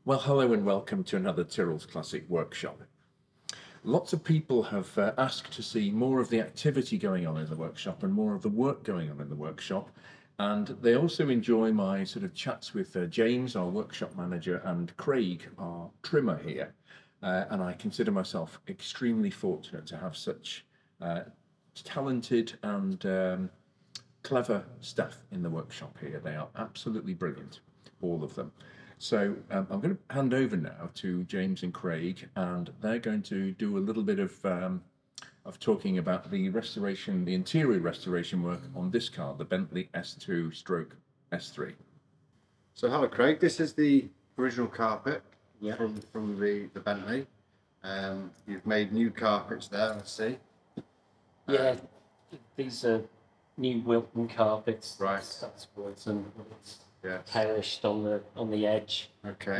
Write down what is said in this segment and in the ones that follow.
Well, hello and welcome to another Tyrrell's Classic Workshop. Lots of people have asked to see more of the activity going on in the workshop and more of the work going on in the workshop. And they also enjoy my sort of chats with James, our workshop manager, and Craig, our trimmer here. And I consider myself extremely fortunate to have such talented and clever staff in the workshop here. They are absolutely brilliant, all of them. So I'm going to hand over now to James and Craig, and they're going to do a little bit of talking about the restoration, the interior restoration work on this car, the Bentley S2 stroke S3. So hello Craig, this is the original carpet from the Bentley. You've made new carpets there, I see. Yeah, these are new Wilton carpets. Right. That's Wilton. Yes. Polished on the edge. Okay.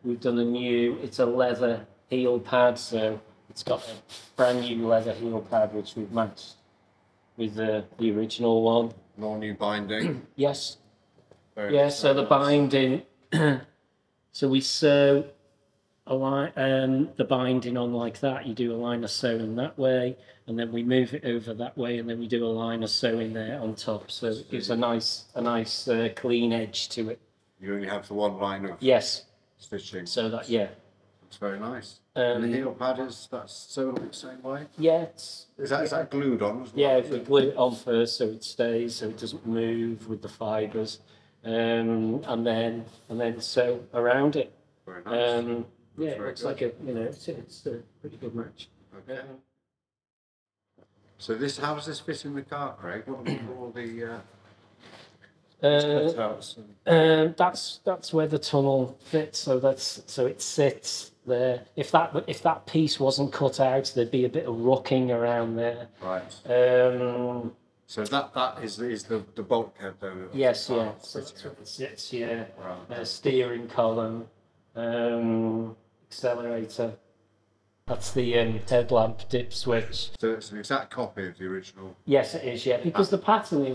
We've done a new. It's a leather heel pad, so it's got a brand new leather heel pad which we've matched with the original one. No new binding. Yes. Very So the binding. So we sew the binding on like that. You do a line of sewing that way, and then we move it over that way, and then we do a line of sewing there on top. So it gives a nice clean edge to it. You only have the one line of stitching. So that it's very nice. And the heel pad that's sewn the same way. Yeah. Is that glued on as well? Yeah, if we glue it on first, so it stays, so it doesn't move with the fibres, and then sew around it. Very nice. Yeah, it looks like it's a pretty good match. Okay. So how does this fit in the car, Craig? What do we call the cutouts? That's where the tunnel fits. So it sits there. If that piece wasn't cut out, there'd be a bit of rocking around there. Right. So that is the bulkhead though. Yes, yeah. So it sits here. Right. Steering column. Accelerator. That's the headlamp dip switch. So it's an exact copy of the original. Yes, it is. Yeah, because the pattern the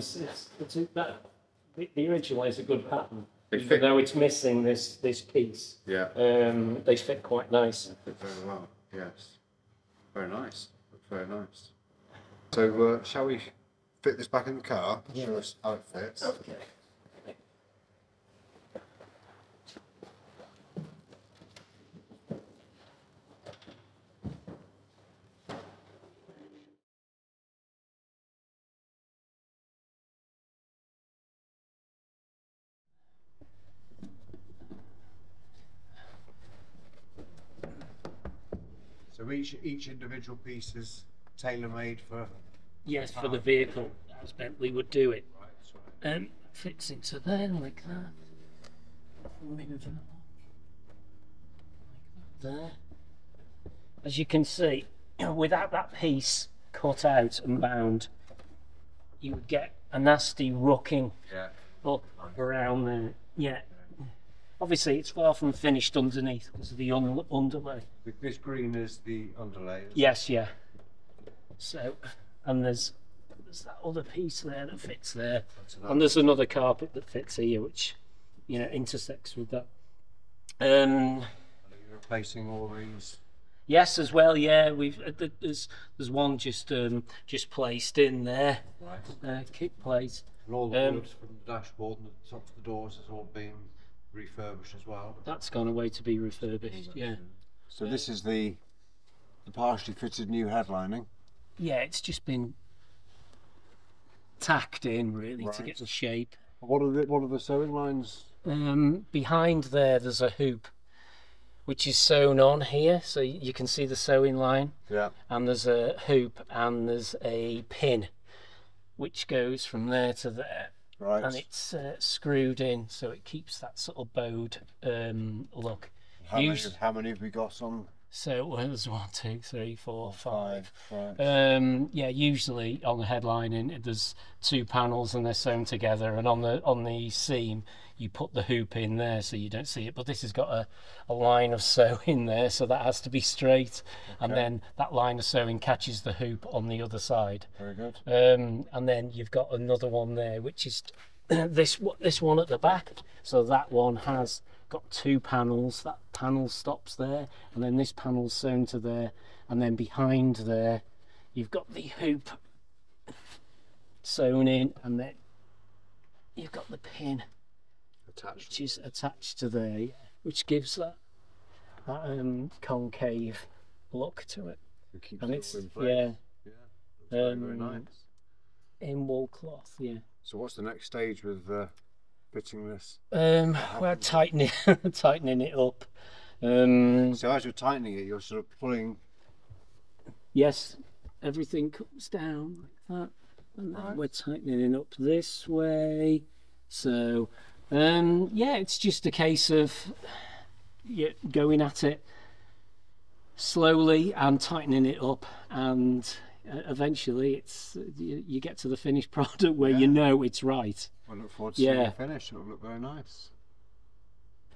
original is a good pattern. Even though it's missing this piece. Yeah. They fit quite nice. They fit very well. Yes. Very nice. Very nice. So shall we fit this back in the car? Yeah. Show us how it fits. Okay. So each individual piece is tailor-made for. Yes, for the vehicle, as Bentley would do it. Right. Fits into there like that. Move it along. Like that there. As you can see, without that piece cut out and bound, you would get a nasty rocking up around there. Yeah. Obviously, it's far from finished underneath because of the underlay. This green is the underlay. Yes, yeah. So, and there's that other piece there that fits there, and there's another carpet that fits here, which intersects with that. Are you replacing all these? Yes, as well. Yeah, there's one just placed in there. Right. Kick plate. And all the wood from the dashboard and the top of the doors has all been refurbished as well. That's gone away to be refurbished. Yeah. So this is the partially fitted new headlining. Yeah, it's just been tacked in really to get the shape. What are the sewing lines? Behind there's a hoop which is sewn on here, so you can see the sewing line. Yeah. And there's a hoop and there's a pin which goes from there to there. Right. And it's screwed in, so it keeps that sort of bowed look. How many have we got on? So there's 1, 2, 3, 4, 5. Right. Yeah, usually on the headlining there's 2 panels and they're sewn together, and on the seam you put the hoop in there so you don't see it. But this has got a line of sewing there, so that has to be straight, and then that line of sewing catches the hoop on the other side. Very good. And then you've got another one there which is this one at the back. So that one has got 2 panels. That panel stops there, and then this panel's sewn to there, and then behind there you've got the hoop sewn in, and then you've got the pin which is attached to there, yeah, which gives that concave look to it. And it's very nice. In wool cloth, yeah. So what's the next stage with fitting this? We're tightening it up. So as you're tightening it, you're sort of pulling. Yes, everything comes down like that, and then we're tightening it up this way. So yeah, it's just a case of going at it slowly and tightening it up, and eventually it's you get to the finished product where you know it's right. I look forward to seeing it finished. It'll look very nice.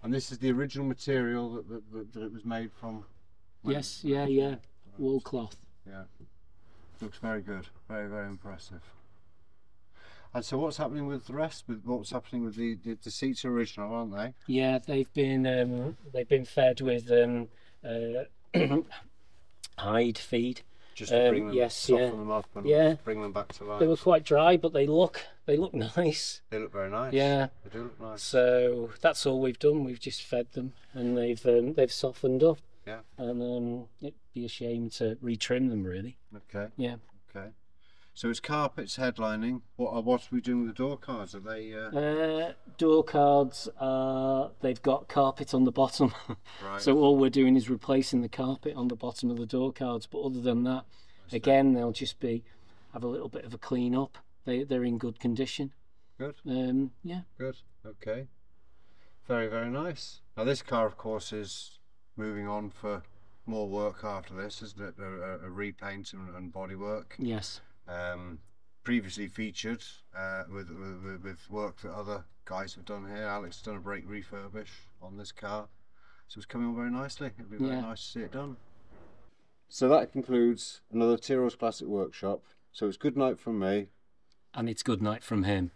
And this is the original material that it was made from? Yes, yeah, wool cloth. Yeah, looks very good, very, very impressive. And so what's happening with the rest? With what's happening with the seats are original, aren't they? Yeah, they've been fed with hide feed. Just to bring them, soften them up and bring them back to life. They were quite dry, but they look nice. They look very nice. Yeah, they do look nice. So that's all we've done. We've just fed them, and they've softened up. Yeah. And it'd be a shame to retrim them, really. Okay. Yeah. Okay. So it's carpets headlining. What are we doing with the door cards? Are they? Door cards they've got carpet on the bottom. Right. So all we're doing is replacing the carpet on the bottom of the door cards. But other than that, again, they'll just have a little bit of a clean up. They're in good condition. Good. Yeah. Good. Okay. Very, very nice. Now this car, of course, is moving on for more work after this, isn't it? A repaint and body work. Yes. Previously featured with work that other guys have done here. Alex has done a brake refurbish on this car, so it's coming on very nicely. It'll be very nice to see it done. So that concludes another Tyrrell's Classic Workshop. So it's good night from me, and it's good night from him.